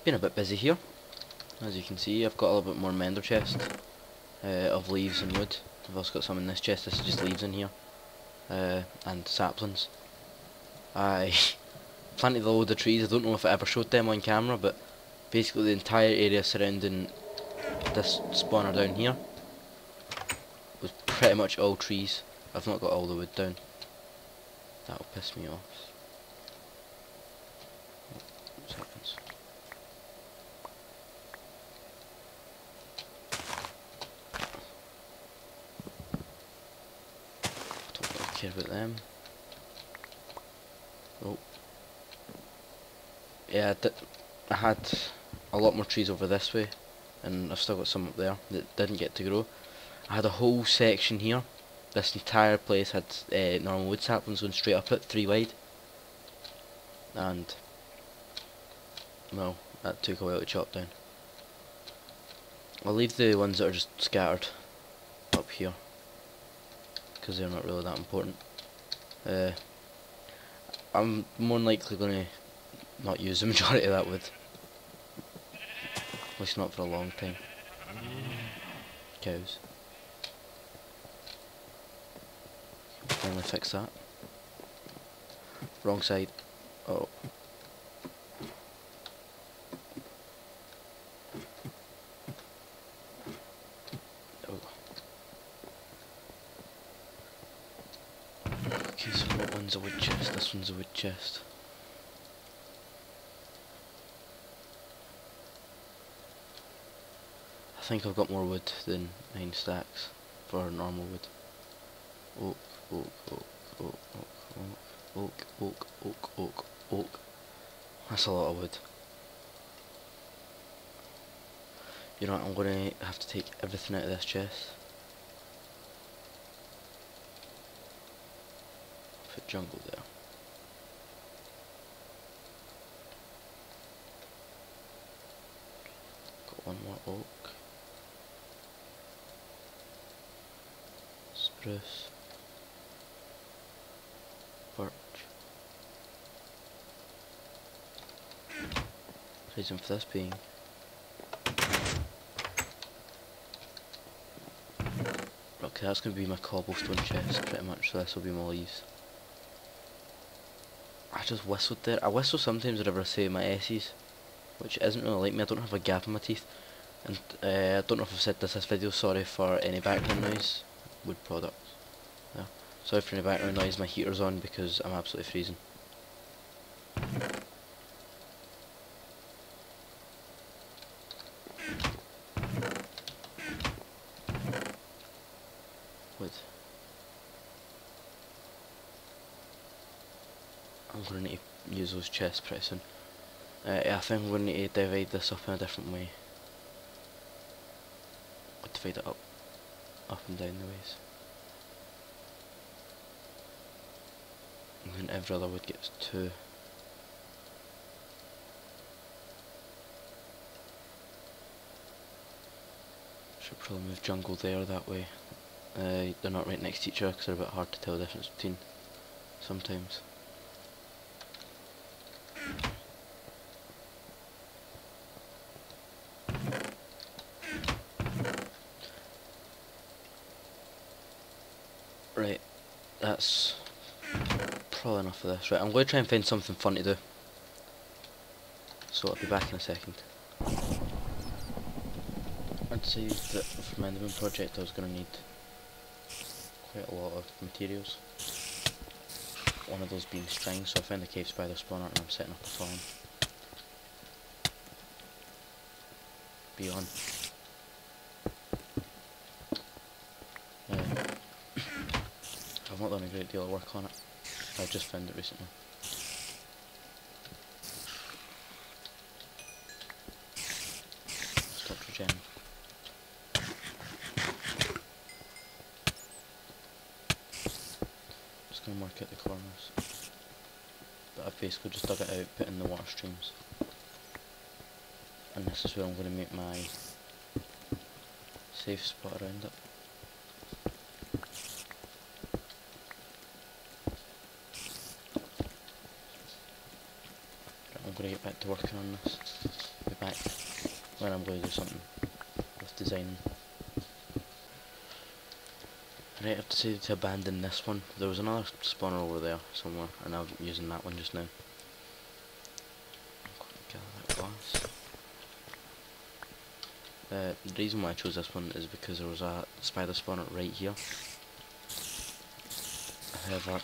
Been a bit busy here. As you can see, I've got a little bit more in my ender chest of leaves and wood. I've also got some in this chest. This is just leaves in here and saplings. I planted a load of trees. I don't know if I ever showed them on camera, but basically the entire area surrounding this spawner down here was pretty much all trees. I've not got all the wood down. That'll piss me off. Seconds. I don't really care about them. Oh. Yeah, I had a lot more trees over this way, and I've still got some up there that didn't get to grow. I had a whole section here. This entire place had normal wood saplings going straight up it, 3 wide. And, well, that took a while to chop down. I'll leave the ones that are just scattered up here, because they're not really that important. I'm more than likely going to not use the majority of that wood. At least not for a long time. Cows. Finally fix that. Wrong side. Oh. Oh. Okay, so what one's a wood chest? This one's a wood chest. I think I've got more wood than 9 stacks for normal wood. Oak, oak, oak, oak, oak, oak, oak, oak, oak, oak. That's a lot of wood. You know what, I'm gonna have to take everything out of this chest. Put jungle there. Got one more oak. Spruce. Birch. Reason for this being okay, that's going to be my cobblestone chest pretty much, so this will be my leaves. I just whistled there. I whistle sometimes whenever I say my S's, which isn't really like me. I don't have a gap in my teeth, and I don't know if I've said this video, sorry for any background noise. Wood products. Yeah. Sorry for any background noise, my heater's on because I'm absolutely freezing. Wood. I'm going to need to use those chests pretty soon. I think I'm going to need to divide this up in a different way. I'll divide it up and down the ways. And then every other wood gets 2. Should probably move jungle there that way. They're not right next to each other because they're a bit hard to tell the difference between sometimes. Right, that's probably enough of this. Right, I'm going to try and find something fun to do. So I'll be back in a second. I'd say that for my enderman project I was going to need quite a lot of materials. One of those being string, so I found a cave spider spawner and I'm setting up a farm. Be on. I've not done a great deal of work on it. I just found it recently. Stop regen. Just gonna mark out the corners. But I've basically just dug it out, put in the water streams. And this is where I'm gonna make my safe spot around it. going to get back to working on this. Be back when I'm going to do something with designing. Right, I've decided to abandon this one. There was another spawner over there somewhere, and I'm using that one just now. I'm going to gather that glass. The reason why I chose this one is because there was a spider spawner right here. However,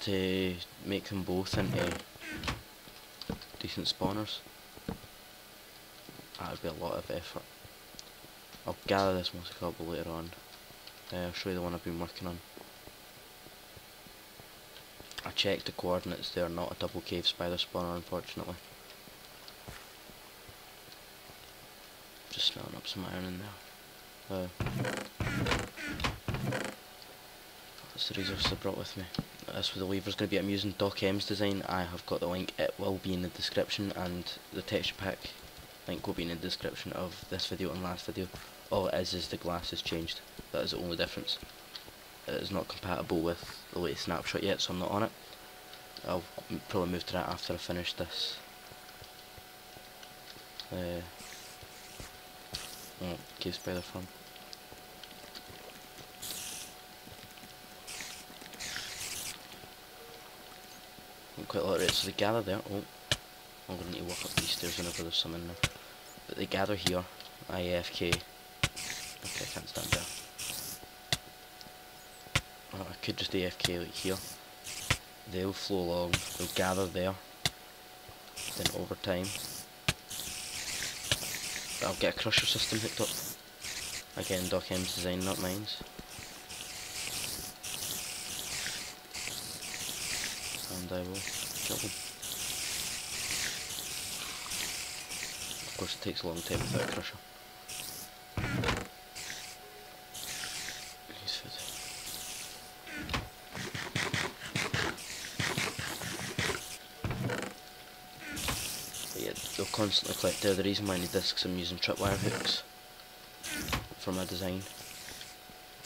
to make them both into decent spawners, that would be a lot of effort. I'll gather this mossy cobble later on. I'll show you the one I've been working on. I checked the coordinates, they are not a double cave spider spawner, unfortunately. Just smelling up some iron in there. That's the resources I brought with me. This with the lever's going to be, I'm using DocM's design. I have got the link, it will be in the description, and the texture pack link will be in the description of this video and last video. All it is the glass has changed. That is the only difference. It is not compatible with the latest snapshot yet, so I'm not on it. I'll probably move to that after I finish this. Cave spider farm. Quite a lot of it, so they gather there. Oh, I'm going to need to walk up these stairs whenever there's some in there. But they gather here, IFK. Okay, I can't stand there. Oh, I could just AFK like here. They'll flow along, they'll gather there. Then over time, I'll get a crusher system hooked up. Again, DocM's design, not mine. And I will kill them. Of course, it takes a long time without a crusher. Use food. But yeah, they'll constantly collect there. The reason why I need this is because I'm using tripwire hooks for my design.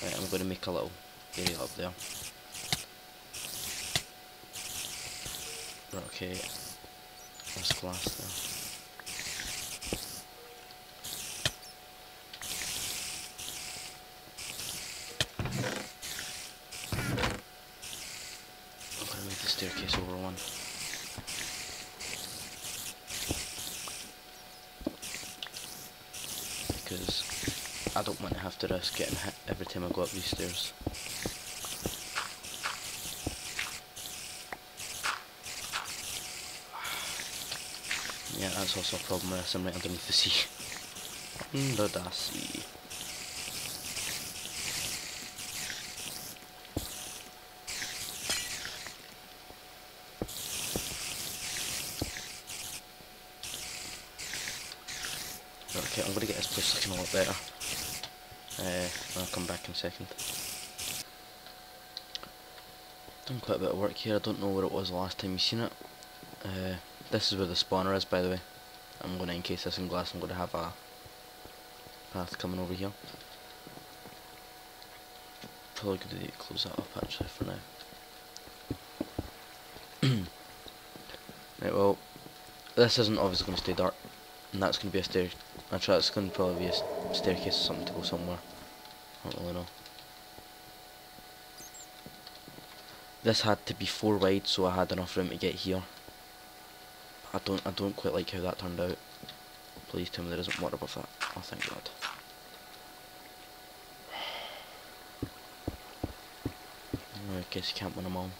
Right, I'm going to make a little area up there. Right, okay, there's glass there. I'm going to move the staircase over one. Because I don't want to have to risk getting hit every time I go up these stairs. Yeah, that's also a problem with this, I'm right underneath the sea. Under the sea. Okay, I'm gonna get this place looking a lot better. I'll come back in a second. Done quite a bit of work here, I don't know where it was the last time you seen it. This is where the spawner is, by the way. I'm going to encase this in glass. I'm going to have a path coming over here. Probably going to close that up actually for now. Right, well, this isn't obviously going to stay dark, and that's going to be a stair. Actually, that's going to probably be a staircase or something to go somewhere. I don't really know. This had to be 4 wide, so I had enough room to get here. I don't quite like how that turned out. Please tell me there isn't more above that. Oh, thank God. I guess you can't win them all.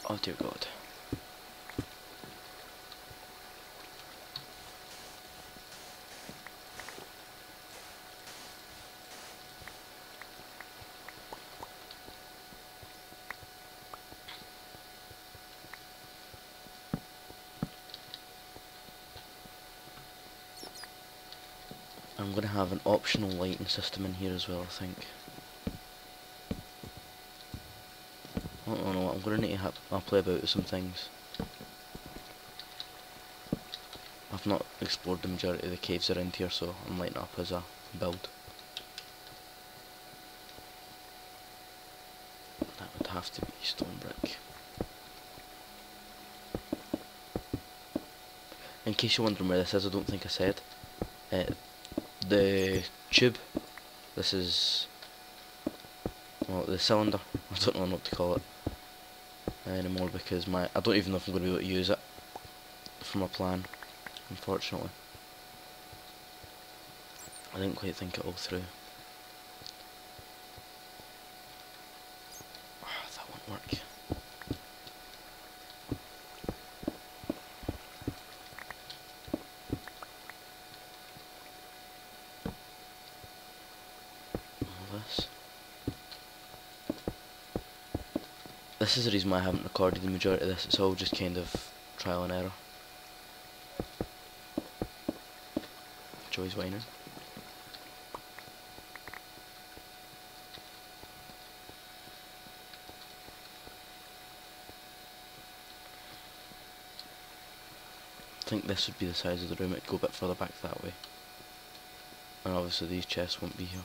Oh dear God. I'm going to have an optional lighting system in here as well, I think. I don't know, I'm going to need to I'll play about with some things. I've not explored the majority of the caves around here, so I'm lighting up as a build. That would have to be stone brick. In case you're wondering where this is, I don't think I said. The tube, this is, well, the cylinder, I don't know what to call it anymore, because I don't even know if I'm going to be able to use it for my plan, unfortunately. I didn't quite think it all through. Oh, that won't work. This is the reason why I haven't recorded the majority of this. It's all just kind of trial and error. Joey's whining. I think this would be the size of the room. It'd go a bit further back that way. And obviously these chests won't be here.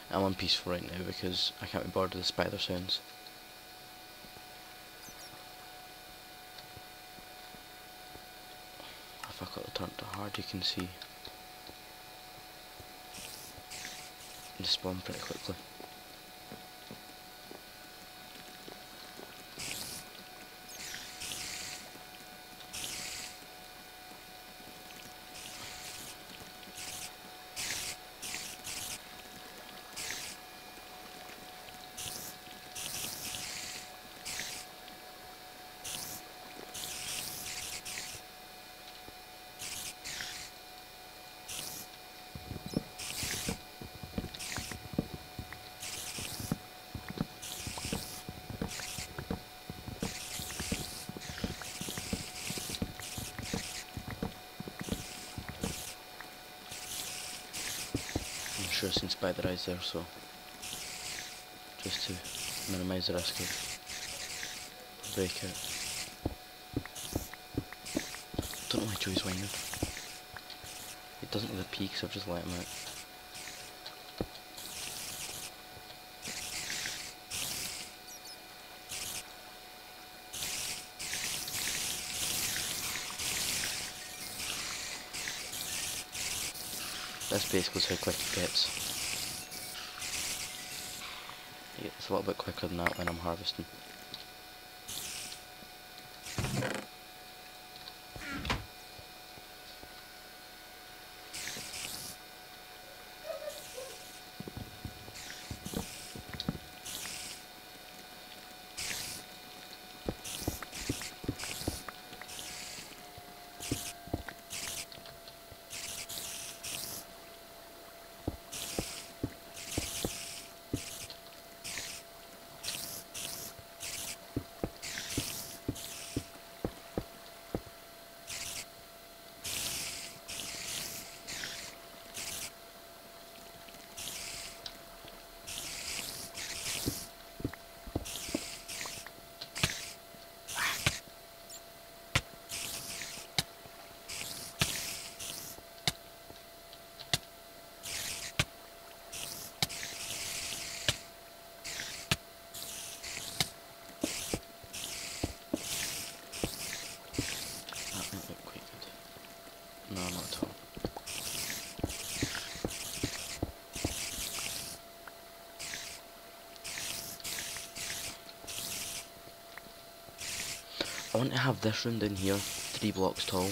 I'm on peaceful right now because I can't be bothered with the spider sounds. If I got the turn to hard, you can see they spawn pretty quickly. I'm sure I've seen spider eyes there, so just to minimise the risk of breakout. Don't know why Joey's whining. He doesn't need a pee because I've just let him out. This basically is how quick it gets. Yeah, it's a little bit quicker than that when I'm harvesting. No, not at all. I want to have this room down here 3 blocks tall.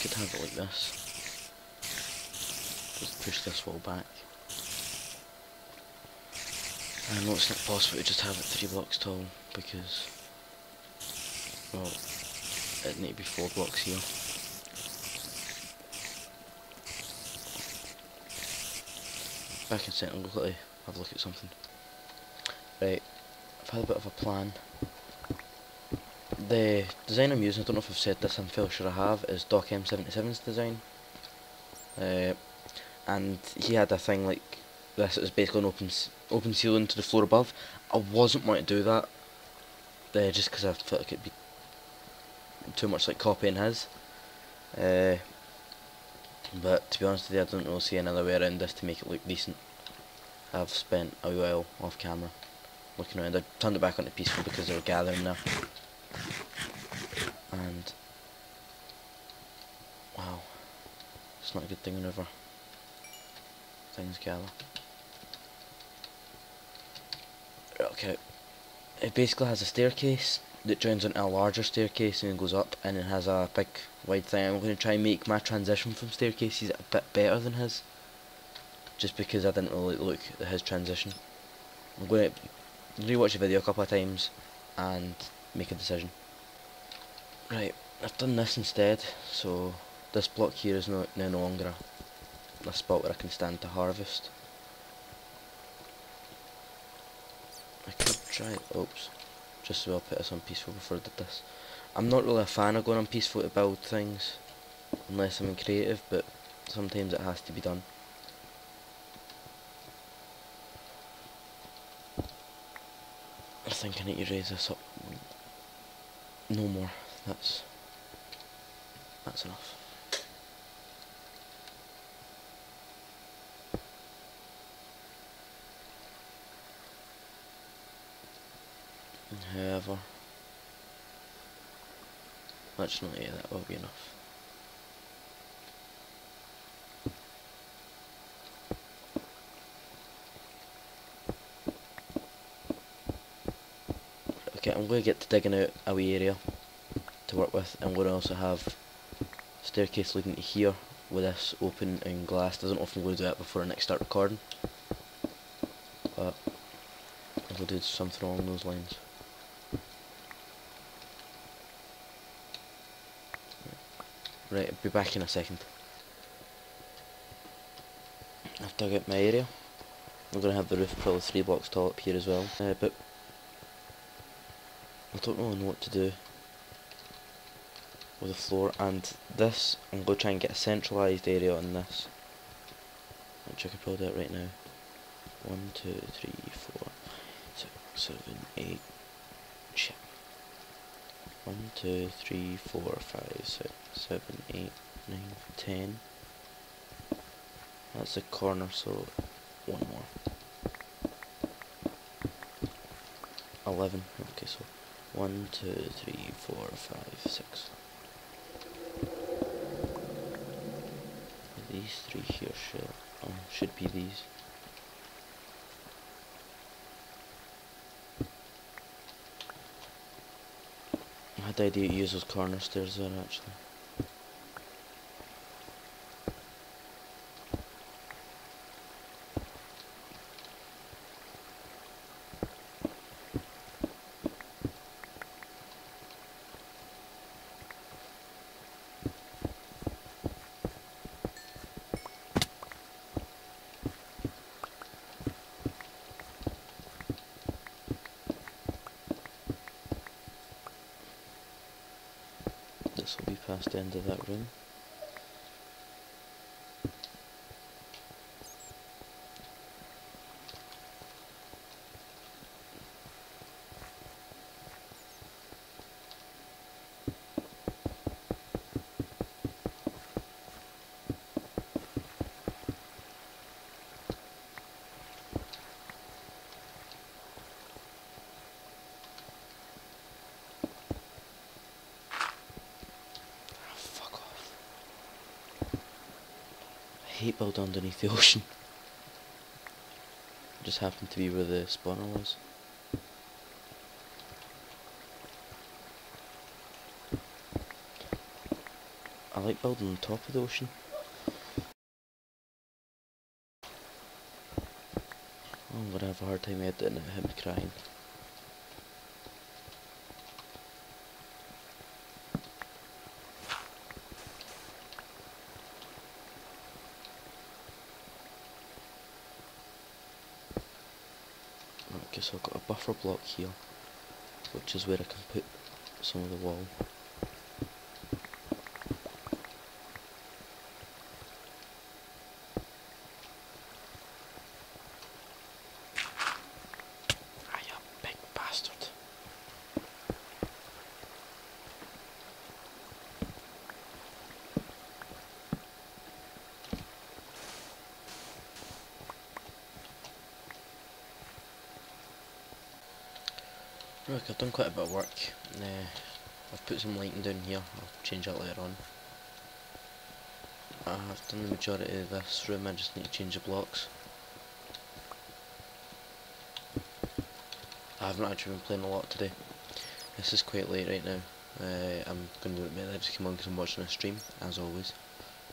Could have it like this. Just push this wall back. I know it's not possible to just have it 3 blocks tall because, well, it need to be 4 blocks here. back in a second, I'll quickly have a look at something. Right, I've had a bit of a plan. The design I'm using, I don't know if I've said this, I'm fairly sure I have, is DocM77's design. And he had a thing like this, it was basically an open ceiling to the floor above. I wasn't wanting to do that, just because I felt like it'd be too much like copying his. But to be honest with you, I don't really see another way around this to make it look decent. I've spent a while off camera looking around. I turned it back onto peaceful because they were gathering there. And wow, it's not a good thing whenever things gather. Okay, it basically has a staircase that joins into a larger staircase and then goes up, and it has a big wide thing. I'm going to try and make my transition from staircases a bit better than his, just because I didn't really look at his transition. I'm going to rewatch the video a couple of times and make a decision. Right, I've done this instead, so this block here is now no longer a spot where I can stand to harvest. I could try, oops, just as well put this on peaceful before I did this. I'm not really a fan of going on peaceful to build things, unless I'm in creative, but sometimes it has to be done. I think I need to raise this up. No more, that's enough. However, actually, yeah, that will be enough. Okay, I'm going to get to digging out a wee area to work with. I'm going to also have a staircase leading to here with this open and glassed. I don't know if I'm going to do that before I next start recording, but I will do something along those lines. Right, I'll be back in a second. I've dug out my area. I'm going to have the roof probably 3 blocks tall up here as well, but I don't really know what to do with the floor. And this, I'm going to try and get a centralised area on this, which I could probably do it right now. 1, 2, 3, 4, 6, 7, 8, shit. 1, 2, 3, 4, 5, 6, 7, 8, 9, 10. That's the corner, so one more. 11. Okay, so 1, 2, 3, 4, 5, 6. These 3 here should be these. I had the idea to use those corner stairs there actually. This will be past the end of that room. I hate building underneath the ocean. It just happened to be where the spawner was. I like building on top of the ocean. Oh, I'm gonna have a hard time editing it without me crying. Okay, so I've got a buffer block here, which is where I can put some of the wall. Ah, you big bastard. Look, I've done quite a bit of work. I've put some lighting down here, I'll change that later on. I've done the majority of this room, I just need to change the blocks. I haven't actually been playing a lot today. This is quite late right now. I'm going to admit that I just came on because I'm watching a stream, as always.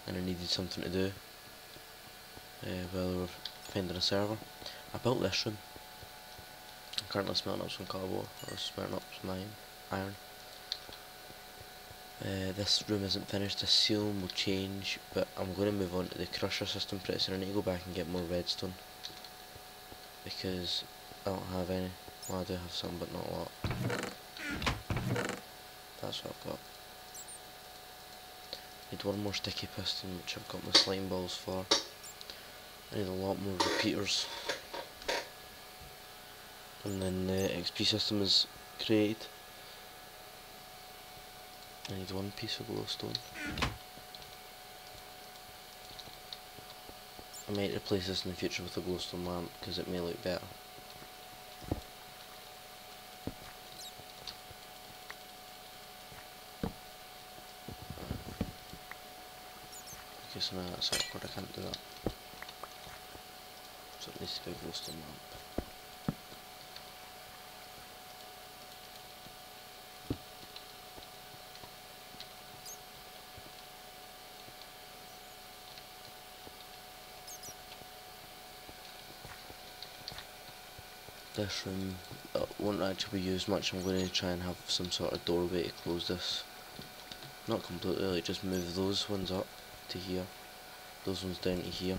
And I needed something to do while we were finding a server. I built this room. I'm currently smelting up some cardboard, or smelting up some iron. This room isn't finished, the ceiling will change, but I'm going to move on to the crusher system pretty soon. I need to go back and get more redstone, because I don't have any. Well, I do have some, but not a lot. That's what I've got. Need one more sticky piston, which I've got my slime balls for. I need a lot more repeaters. And then the XP system is created. I need one piece of glowstone. I might replace this in the future with a glowstone lamp because it may look better. Okay, so now that's awkward, I can't do that. So it needs to be a glowstone lamp. This room won't actually be used much. I'm going to try and have some sort of doorway to close this. Not completely, like just move those ones up to here, those ones down to here.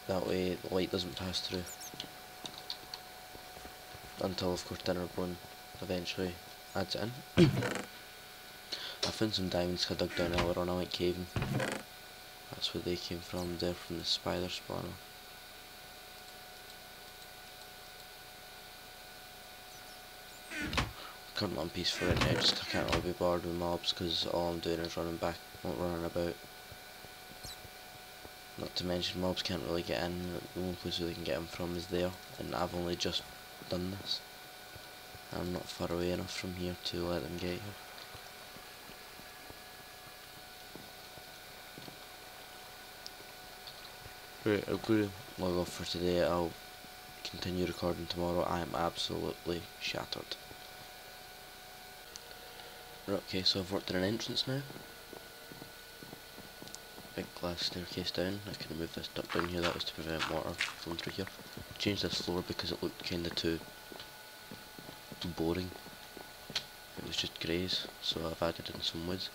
That way the light doesn't pass through. Until of course enderman eventually adds it in. I found some diamonds I dug down earlier on, I went caving. That's where they came from, they're from the spider spawner. Currently on peace for right now, just 'cause I can't really be bored with mobs because all I'm doing is running about. Not to mention mobs can't really get in, the only place where they can get in from is there, and I've only just done this. I'm not far away enough from here to let them get here. Right, I'm going to log off for today. I'll continue recording tomorrow. I am absolutely shattered. Right, okay, so I've worked in an entrance now. Big glass staircase down. I can remove this duct down here, that was to prevent water flowing through here. Changed this floor because it looked kinda too boring. It was just greys, so I've added in some wood.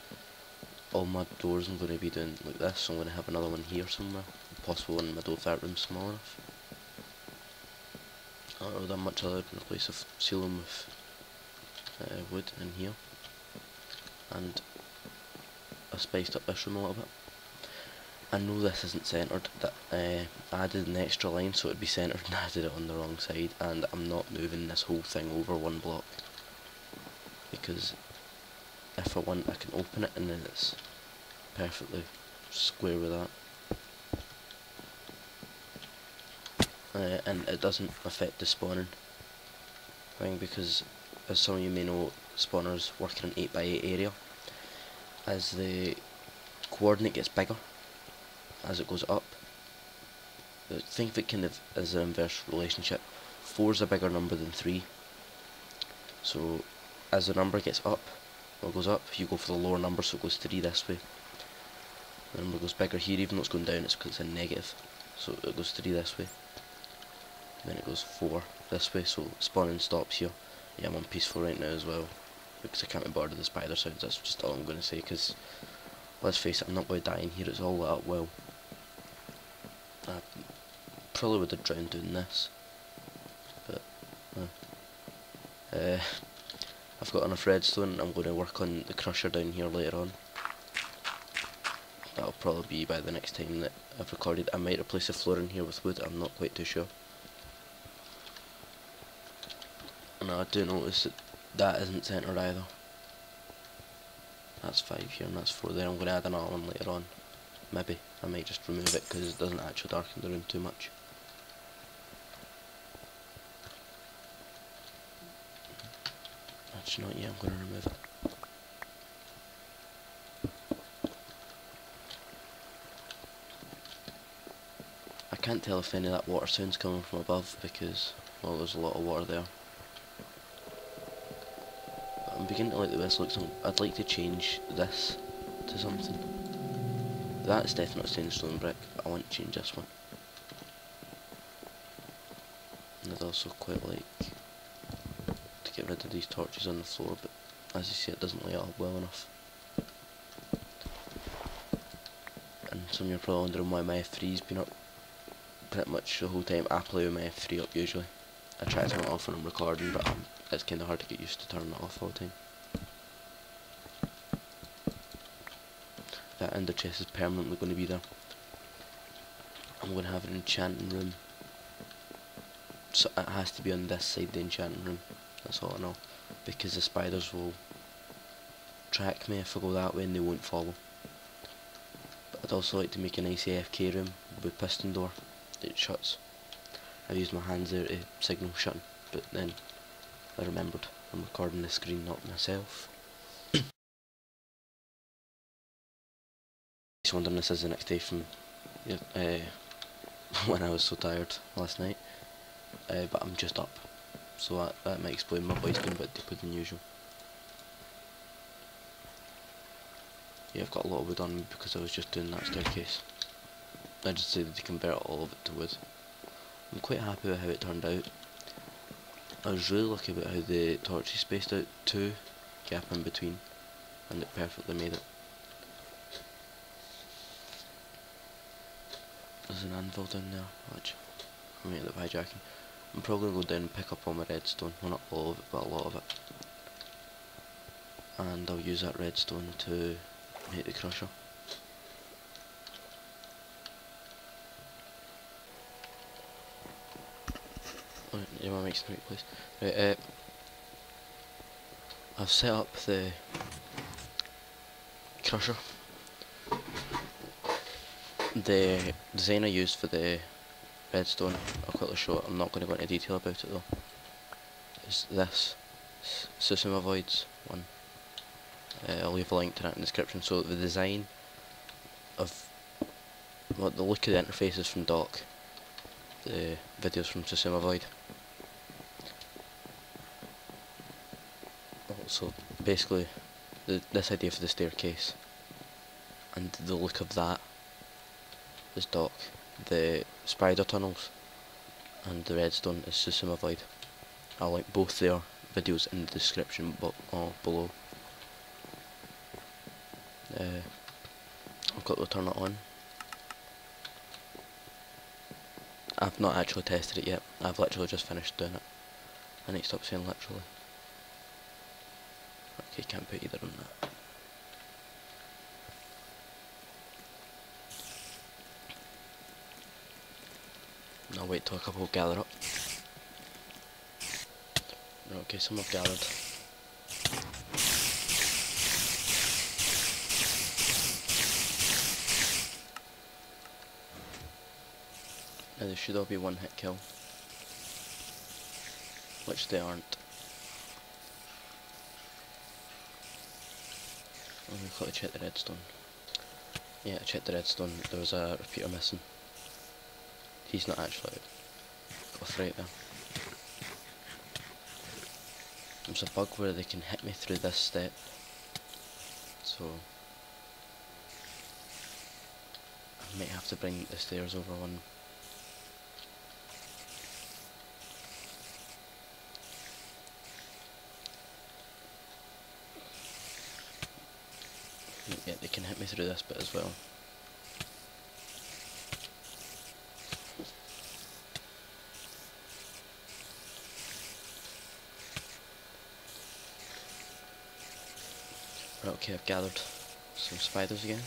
All my doors I'm going to be doing like this, so I'm going to have another one here somewhere. Possible in the middle if that room's small enough. I don't know that much other than a place of ceiling with wood in here. And I spiced up this room a little bit. I know this isn't centred, that I added an extra line so it'd be centred and I did it on the wrong side, and I'm not moving this whole thing over one block. Because if I want I can open it and then it's perfectly square with that. And it doesn't affect the spawning thing because, as some of you may know, spawners work in an 8x8 area. As the coordinate gets bigger, as it goes up, think of it kind of as an inverse relationship. 4 is a bigger number than 3. So as the number gets up, or goes up, you go for the lower number, so it goes 3 this way. The number goes bigger here, even though it's going down, it's because it's a negative. So it goes 3 this way. Then it goes 4 this way, so spawning stops here. Yeah, I'm on peaceful right now as well, because I can't be bothered with the spider sounds. That's just all I'm going to say, because let's face it, I'm not going to die in here, it's all lit up well. I probably would have drowned doing this, I've got enough redstone. I'm going to work on the crusher down here later on. That'll probably be by the next time that I've recorded. I might replace the floor in here with wood, I'm not quite too sure. And I do notice that that isn't centred either. That's 5 here and that's 4 there. I'm going to add another one later on. Maybe. I might just remove it because it doesn't actually darken the room too much. Actually not yet, I'm going to remove it. I can't tell if any of that water sound's coming from above because, well, there's a lot of water there. But I'm beginning to like the way this looks. I'd like to change this to something. That's definitely sandstone brick. I want to change this one. And I'd also quite like to get rid of these torches on the floor, but as you see it doesn't light up well enough. And some of you are probably wondering why my F3's been up pretty much the whole time. I play with my F3 up usually. I try to turn it off when I'm recording, but it's kind of hard to get used to turning it off all the time. That ender chest is permanently going to be there. I'm going to have an enchanting room. So it has to be on this side of the enchanting room. That's all I know. Because the spiders will track me if I go that way and they won't follow. But I'd also like to make a nice AFK room with piston door. It shuts. I used my hands there to signal shutting, but then I remembered I'm recording the screen, not myself. Just wondering, this is the next day from when I was so tired last night, but I'm just up, so that might explain my voice being a bit deeper than usual. Yeah, I've got a lot of wood on me because I was just doing that staircase. I just decided to convert all of it to wood. I'm quite happy with how it turned out. I was really lucky about how the torches spaced out 2 gap in between, and it perfectly made it. There's an anvil down there, which I might end up hijacking. I'm probably going to go down and pick up all my redstone, well not all of it, but a lot of it. And I'll use that redstone to make the crusher. Right, you want to make some right place. Right, I've set up the crusher. The design I used for the redstone, I'll quickly show it, I'm not going to go into detail about it though, is this Xisumavoid's one. I'll leave a link to that in the description. So the design of what the look of the interface is from Doc, the videos from Xisumavoid. So basically this idea for the staircase and the look of that is Doc. The spider tunnels and the redstone is Xisumavoid. I'll link both their videos in the description below. I've got to turn it on. I've not actually tested it yet. I've literally just finished doing it. I need to stop saying literally. Okay, can't put either on that. I'll wait till a couple gather up. Okay, some have gathered. Now they should all be one hit kill, which they aren't. Let me quickly check the redstone. Yeah, I checked the redstone, there was a repeater missing. He's not actually off right there. There's a bug where they can hit me through this step, so I might have to bring the stairs over one. Yeah, they can hit me through this bit as well. Okay, I've gathered some spiders again.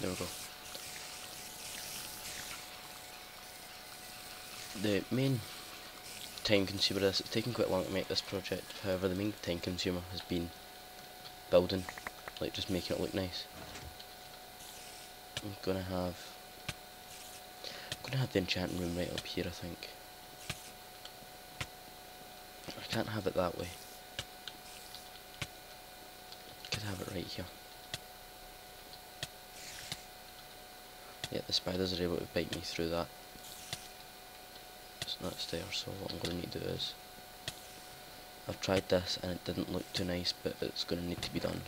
There we go. The main time consumer of this, it's taken quite long to make this project, however the main time consumer has been building, like just making it look nice. I'm gonna have the enchanting room right up here, I think. I can't have it that way. I could have it right here. Yeah, the spiders are able to bite me through that. It's not there, so what I'm going to need to do is, I've tried this and it didn't look too nice, but it's going to need to be done.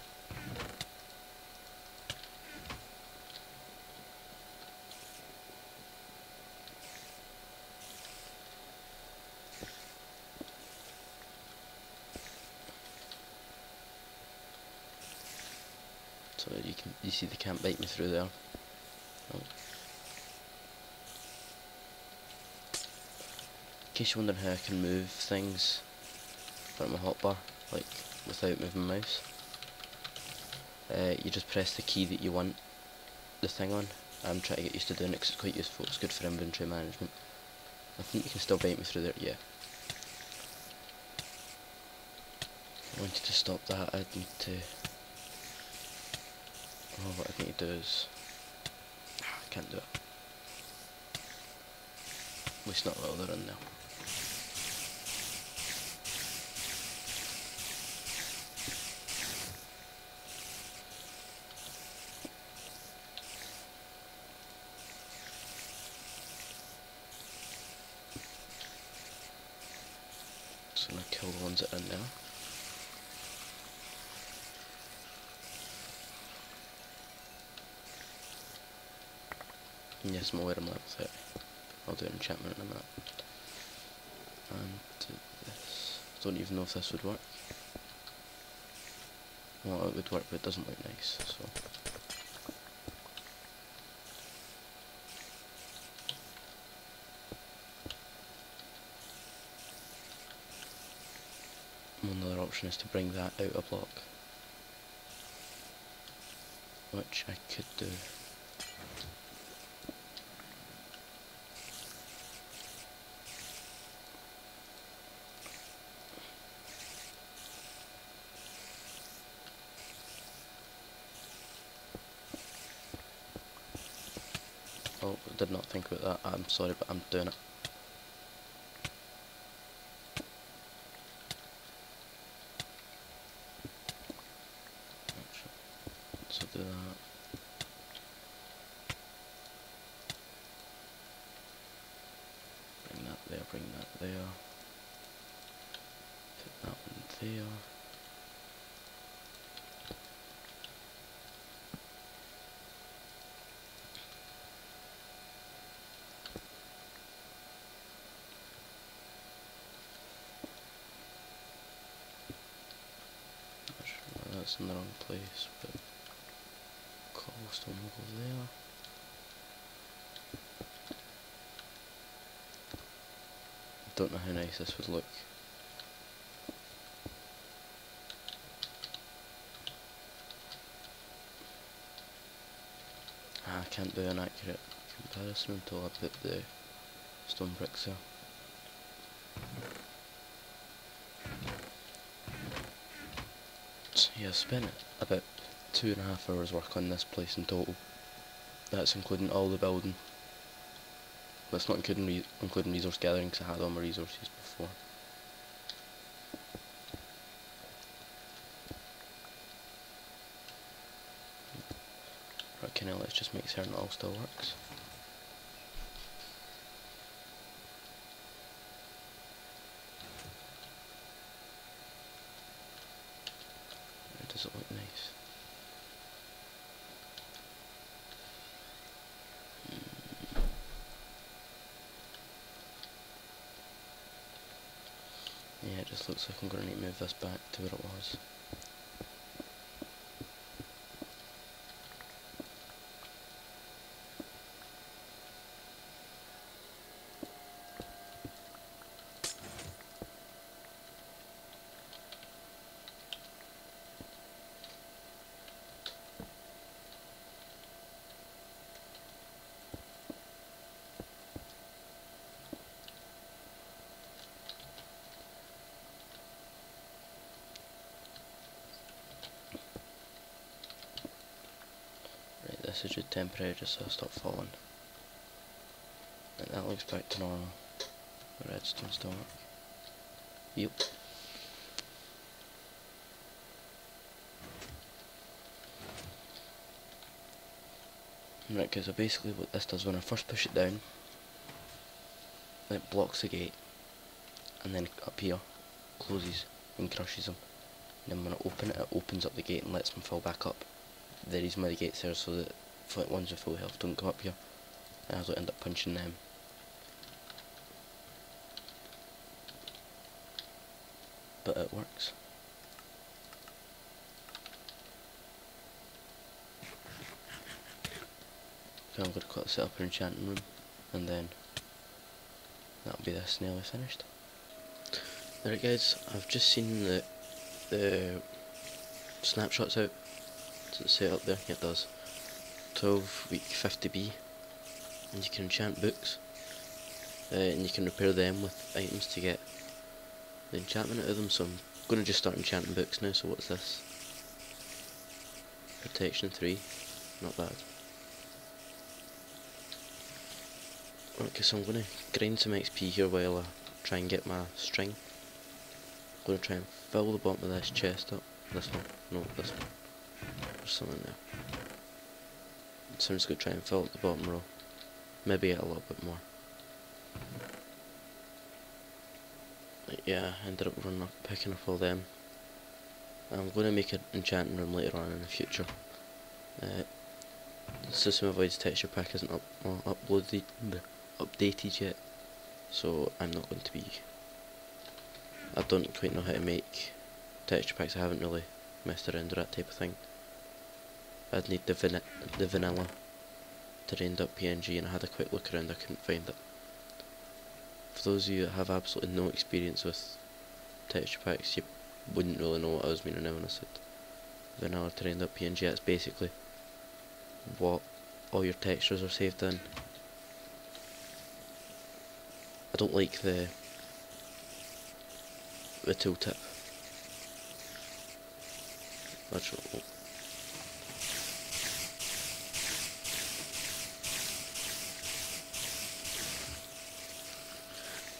So you see they can't bite me through there. Oh. In case you're wondering how I can move things from my hotbar, like without moving my mouse, you just press the key that you want the thing on. I'm trying to get used to doing it because it's quite useful, it's good for inventory management. I think you can still bite me through there, yeah. I wanted to stop that, I'd need to... Oh, what I need to do is... I can't do it. At least not while they're in there. Just gonna kill the ones that are in there. Yes, I'm aware I'm level 30. I'll do an enchantment in a minute. And do this. I don't even know if this would work. Well, it would work, but it doesn't look nice, so... Another option is to bring that out a block, which I could do. Oh, I did not think about that. I'm sorry, but I'm doing it. So do that. Bring that there, bring that there. Put that one there. Not sure why that's in the wrong place, but cobblestone will go there. Don't know how nice this would look. I can't do an accurate comparison until I put the stone bricks there. So yeah, I've spent about 2.5 hours work on this place in total. That's including all the building. That's not including resource gathering because I had all my resources before. Right, okay, now let's just make certain it all still works. Does it look nice? Yeah, it just looks like I'm going to need to move this back to where it was. this is just temporary, just so I stop falling. And that looks back to normal. The redstone still work. Yep. Right, so basically what this does, when I first push it down, it blocks the gate, and then up here closes and crushes them. And then when I open it, it opens up the gate and lets them fall back up. The reason why the gate's there is so that ones with full health don't come up here, and I don't end up punching them. But it works. Okay, I'm going to quickly set up an enchanting room, and then that'll be this nearly finished. Alright guys, I've just seen the snapshots out. Does it say up there? Yeah, it does. 12 week 50B, and you can enchant books, and you can repair them with items to get the enchantment out of them. So I'm going to just start enchanting books now. So what's this? Protection 3, not bad. Okay, so I'm going to grind some XP here while I try and get my string. I'm going to try and fill the bottom of this chest up. This one, no, this one. There's something there. So I'm just going to try and fill up the bottom row. Maybe get a little bit more. But yeah, I ended up picking up all them. I'm going to make an enchanting room later on in the future. Xisumavoid's texture pack isn't updated yet, so I'm not going to be. I don't quite know how to make texture packs. I haven't really messed around with that type of thing. I'd need the vanilla terrained up PNG, and I had a quick look around, I couldn't find it. For those of you that have absolutely no experience with texture packs, you wouldn't really know what I was meaning now when I said vanilla terrained up PNG. That's basically what all your textures are saved in. I don't like the tooltip. Actually,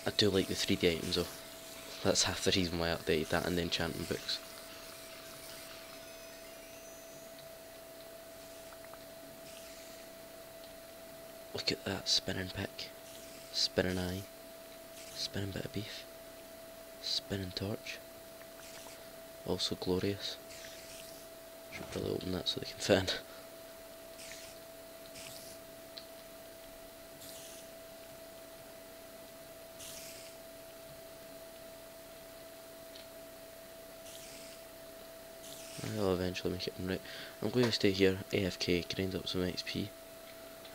I do like the 3D items though. That's half the reason why I updated that and the enchanting books. Look at that spinning pick, spinning eye, spinning bit of beef, spinning torch. Also glorious. Should probably open that so they can fit in. I'll eventually make it right. I'm going to stay here, AFK, grind up some XP.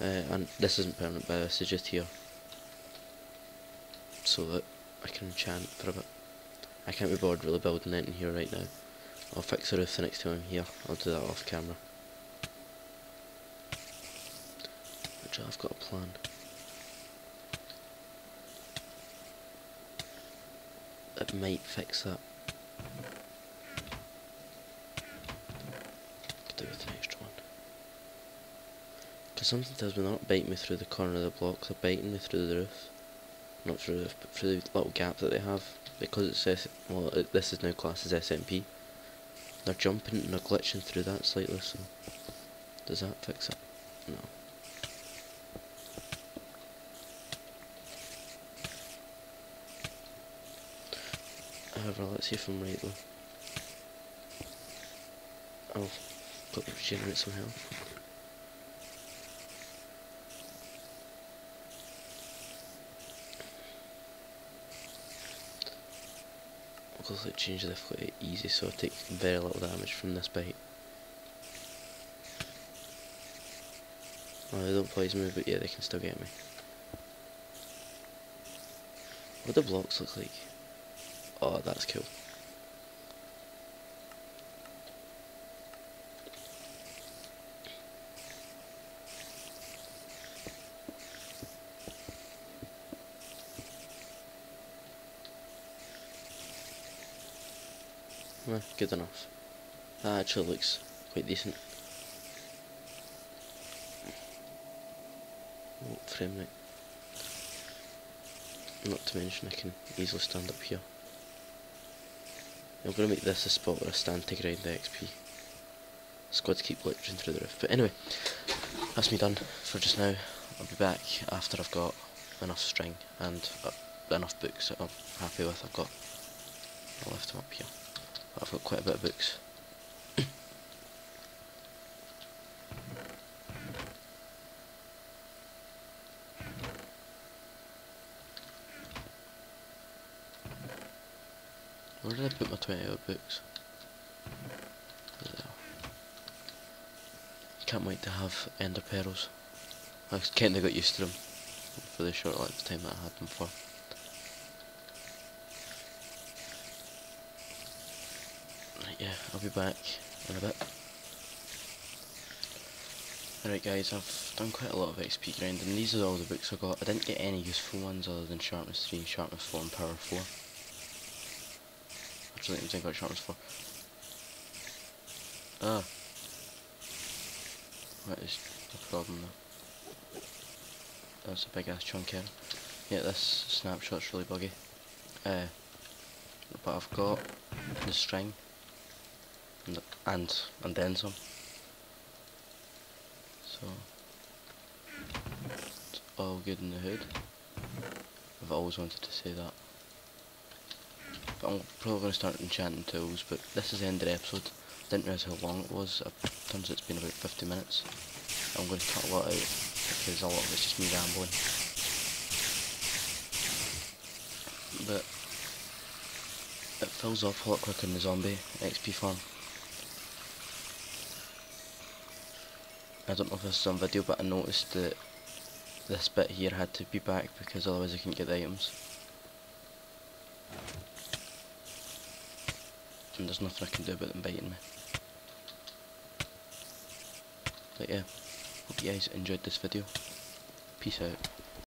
And this isn't permanent, but this is just here, so that I can enchant for a bit. I can't be bothered really building anything here right now. I'll fix the roof the next time I'm here. I'll do that off camera. Which I've got a plan. It might fix that. Could do with an extra one. Because something tells me they're not biting me through the corner of the block, they're biting me through the roof. Not through the roof, but through the little gap that they have. Because it says, well, this is now classed as SMP. They're jumping and they're glitching through that slightly, so does that fix it? No. However, let's see if I'm right though. I'll quickly regenerate some health. I'll go change the difficulty easy so I take very little damage from this bite. Oh, they don't poison me, but yeah, they can still get me. What do the blocks look like? Oh, that's cool. Well, good enough. That actually looks quite decent. Oh, frame rate. Not to mention I can easily stand up here. I'm going to make this a spot where I stand to grind the XP. Squads keep glitching through the roof. But anyway, that's me done for just now. I'll be back after I've got enough string and enough books that I'm happy with. I'll lift them up here. But I've got quite a bit of books. Where did I put my 20 odd books? There. Can't wait to have ender pearls. I kinda got used to them for the short length of time that I had them for. Right, yeah, I'll be back in a bit. Alright guys, I've done quite a lot of XP grinding. These are all the books I got. I didn't get any useful ones other than sharpness 3, sharpness 4 and power 4. Actually, I think I got sharpness 4. Ah. What is the problem now? That's a big ass chunk here. Yeah, this snapshot's really buggy. But I've got the string and then some. So it's all good in the hood. I've always wanted to say that. But I'm probably going to start enchanting tools, but this is the end of the episode. Didn't realise how long it was. It turns out it's been about 50 minutes. I'm going to cut a lot out because a lot of it's just me rambling. But it fills up a lot quicker than the zombie XP farm. I don't know if this is on video, but I noticed that this bit here had to be back because otherwise I couldn't get the items. And there's nothing I can do about them biting me. But yeah, hope you guys enjoyed this video. Peace out.